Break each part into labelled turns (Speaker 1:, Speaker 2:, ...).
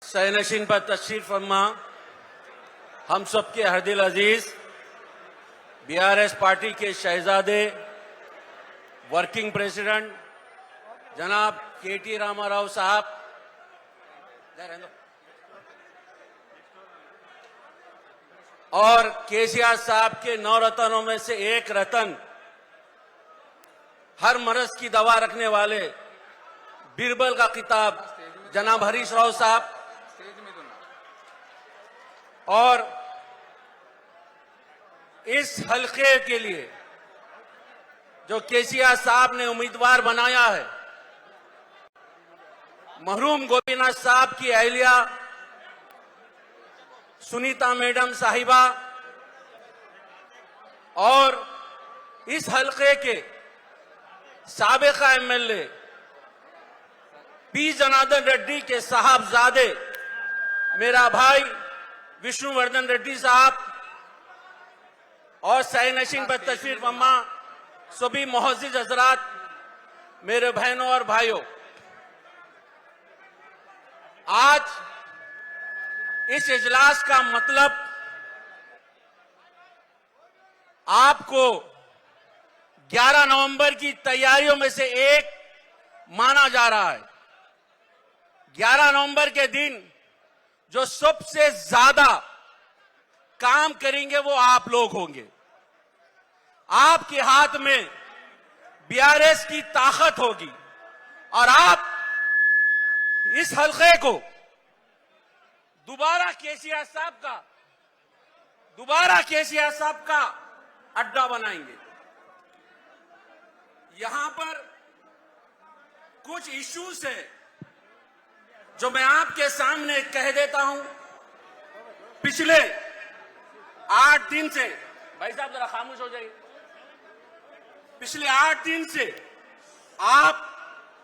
Speaker 1: सैनशीन पर तशरीफ फरमा हम सबके हरदिल अजीज बीआरएस पार्टी के शहजादे वर्किंग प्रेसिडेंट जनाब केटी रामाराव साहब और केसीआर साहब के 9 रतनों में से एक रतन, हर मरज की दवा रखने वाले बीरबल का किताब जनाब हरीश राव साहब और इस हल्के के लिए जो केसीआर साहब ने उम्मीदवार बनाया है, मरहूम गोपीनाथ साहब की अहलिया सुनीता मैडम साहिबा और इस हल्के के साबिका एमएलए पी जनार्दन रेड्डी के साहबजादे मेरा भाई विष्णुवर्धन रेड्डी साहब और सैनशीन पर तशरीफ फरमा सभी मोहज्जिज हजरात, मेरे बहनों और भाइयों, आज इस इजलास का मतलब आपको 11 नवंबर की तैयारियों में से एक माना जा रहा है। 11 नवंबर के दिन जो सबसे ज्यादा काम करेंगे वो आप लोग होंगे। आपके हाथ में बीआरएस की ताकत होगी और आप इस हल्के को दोबारा केसीआर साहब का अड्डा बनाएंगे। यहां पर कुछ इश्यूज है जो मैं आपके सामने कह देता हूं। पिछले 8 दिन से, भाई साहब जरा खामोश हो जाइए, पिछले 8 दिन से आप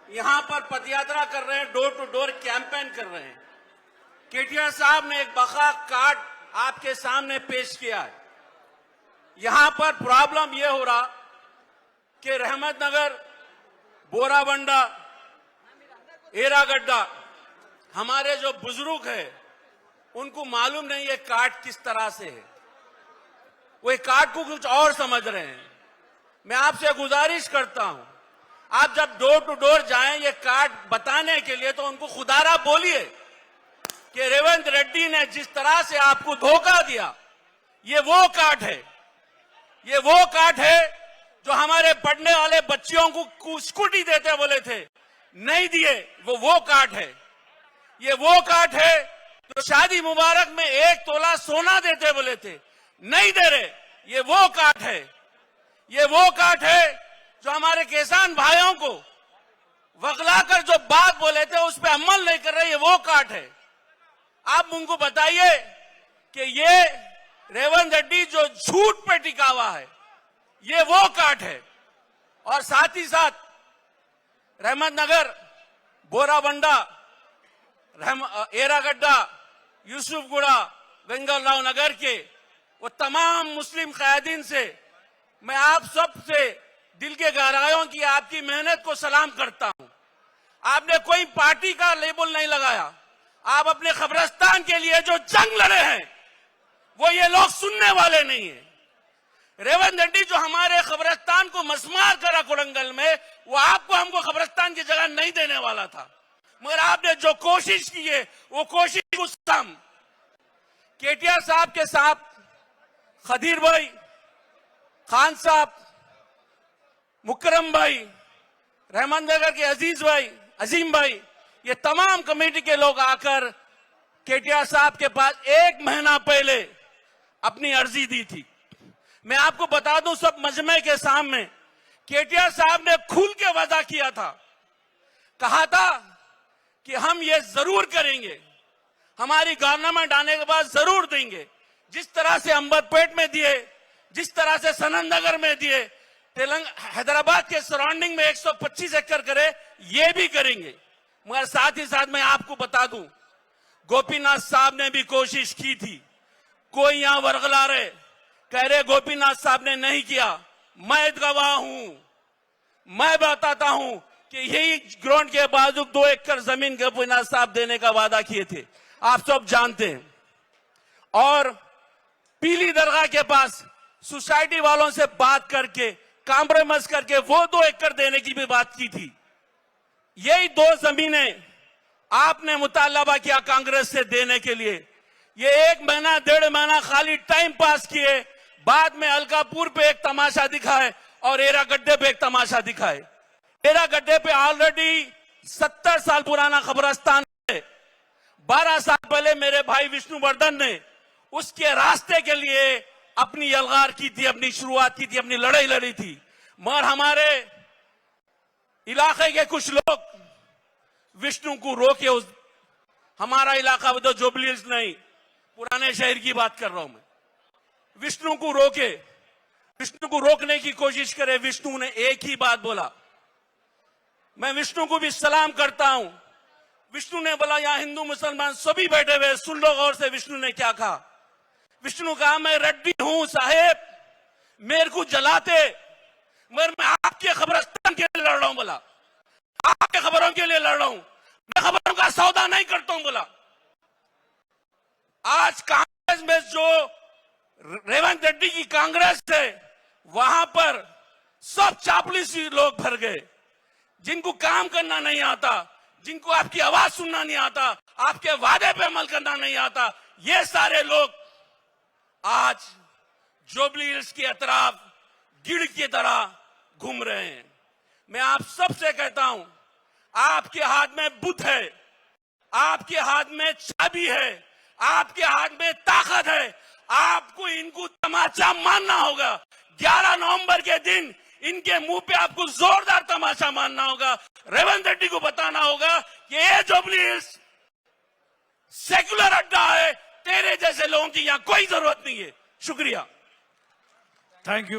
Speaker 1: यहां पर पदयात्रा कर रहे हैं, डोर टू डोर कैंपेन कर रहे हैं। केटीआर साहब ने एक बका कार्ड आपके सामने पेश किया है। यहां पर प्रॉब्लम यह हो रहा कि रहमतनगर, बोराबंडा, एरागड्डा, हमारे जो बुजुर्ग हैं उनको मालूम नहीं ये कार्ड किस तरह से है, वो ये कार्ड को कुछ और समझ रहे हैं। मैं आपसे गुजारिश करता हूं, आप जब डोर टू डोर जाएं ये कार्ड बताने के लिए, तो उनको खुदारा बोलिए कि रेवंत रेड्डी ने जिस तरह से आपको धोखा दिया, ये वो कार्ड है, ये वो कार्ड है जो हमारे पढ़ने वाले बच्चियों को स्कूटी देते बोले थे, नहीं दिए, वो कार्ड है। ये वो कार्ड है जो शादी मुबारक में 1 तोला सोना देते बोले थे, नहीं दे रहे, ये वो कार्ड है। ये वो कार्ड है जो हमारे किसान भाइयों को वगलाकर जो बात बोले थे उस पर अमल नहीं कर रहे, ये वो कार्ड है। आप उनको बताइए कि ये रेवंत रेड्डी जो झूठ पे टिका हुआ है, ये वो कार्ड है। और साथ ही साथ रहमतनगर, बोराबंडा, एरागड्डा, यूसुफगुड़ा, वेंगलराव नगर के वो तमाम मुस्लिम क़यादीन से मैं आप सब से दिल के गहराइयों की आपकी मेहनत को सलाम करता हूं। आपने कोई पार्टी का लेबल नहीं लगाया, आप अपने कब्रिस्तान के लिए जो जंग लड़े हैं वो ये लोग सुनने वाले नहीं है। रेवंत रेड्डी जो हमारे कब्रिस्तान को मसमार करा कोडंगल में, वो आपको हमको कब्रिस्तान की जगह नहीं देने वाला था, मगर आपने जो कोशिश की है वो कोशिश को सम केटीआर साहब के साथ खदीर भाई, खान साहब, मुकरम भाई, रहमतनगर के अजीज भाई, अजीम भाई, ये तमाम कमेटी के लोग आकर केटीआर साहब के पास 1 महीना पहले अपनी अर्जी दी थी। मैं आपको बता दूं सब मजमे के सामने, केटीआर साहब ने खुल के वादा किया था, कहा था कि हम ये जरूर करेंगे, हमारी गवर्नमेंट आने के बाद जरूर देंगे। जिस तरह से अंबरपेट में दिए, जिस तरह से सनतनगर में दिए, हैदराबाद के सराउंडिंग में 125 एकड़ करे, ये भी करेंगे। मगर साथ ही साथ मैं आपको बता दूं, गोपीनाथ साहब ने भी कोशिश की थी। कोई यहां वर्गला रहे, कह रहे गोपीनाथ साहब ने नहीं किया, मैं गवाह हूं। मैं बताता हूं कि यही ग्राउंड के बाजू 2 एकड़ जमीन गोपीनाथ साहब देने का वादा किए थे। आप सब जानते हैं। और पीली दरगाह के पास सोसाइटी वालों से बात करके कॉम्प्रोमाइज करके वो 2 एकड़ देने की भी बात की थी। यही 2 जमीनें आपने मुतालबा किया कांग्रेस से देने के लिए। ये 1 महीना 1.5 महीना खाली टाइम पास किए, बाद में अलकापुर पे एक तमाशा दिखाए और एरागड्ढे पे एक तमाशा दिखाए। एरागड्ढे पे ऑलरेडी 70 साल पुराना कब्रिस्तान है। 12 साल पहले मेरे भाई विष्णुवर्धन ने उसके रास्ते के लिए अपनी यलगार की थी, अपनी शुरुआत की थी, अपनी लड़ाई लड़ी थी। मगर हमारे इलाके के कुछ लोग विष्णु को रोके। उस हमारा इलाका तो जुबली हिल्स नहीं, पुराने शहर की बात कर रहा हूं मैं। विष्णु को रोके, विष्णु को रोकने की कोशिश करे। विष्णु ने एक ही बात बोला। मैं विष्णु को भी सलाम करता हूं। विष्णु ने बोला यहां हिंदू मुसलमान सभी बैठे हुए, सुन लो गौर से विष्णु ने क्या कहा। विष्णु कहा मैं रेड्डी हूं साहेब, मेरे को जलाते मगर मैं आपके कब्रिस्तान के लिए लड़ रहा हूं। बोला आपके खबरों के लिए लड़ रहा हूं, मैं खबरों का सौदा नहीं करता हूं। बोला आज कांग्रेस में जो रेवंत रेड्डी की कांग्रेस है वहां पर सब चापलूसी लोग भर गए, जिनको काम करना नहीं आता, जिनको आपकी आवाज सुनना नहीं आता, आपके वादे पे अमल करना नहीं आता, ये सारे लोग आज जुबली हिल्स के अतराफ गिड़ की तरह घूम रहे हैं। मैं आप सबसे कहता हूं, आपके हाथ में बुत है, आपके हाथ में चाबी है, आपके हाथ में ताकत है। आपको इनको तमाचा मारना होगा। 11 नवंबर के दिन इनके मुंह पे आपको जोरदार तमाचा मारना होगा। रेवंत रेड्डी को बताना होगा कि ये जुबली हिल्स सेकुलर अड्डा है, तेरे जैसे लोगों की यहां कोई जरूरत नहीं है। शुक्रिया।
Speaker 2: Thank you.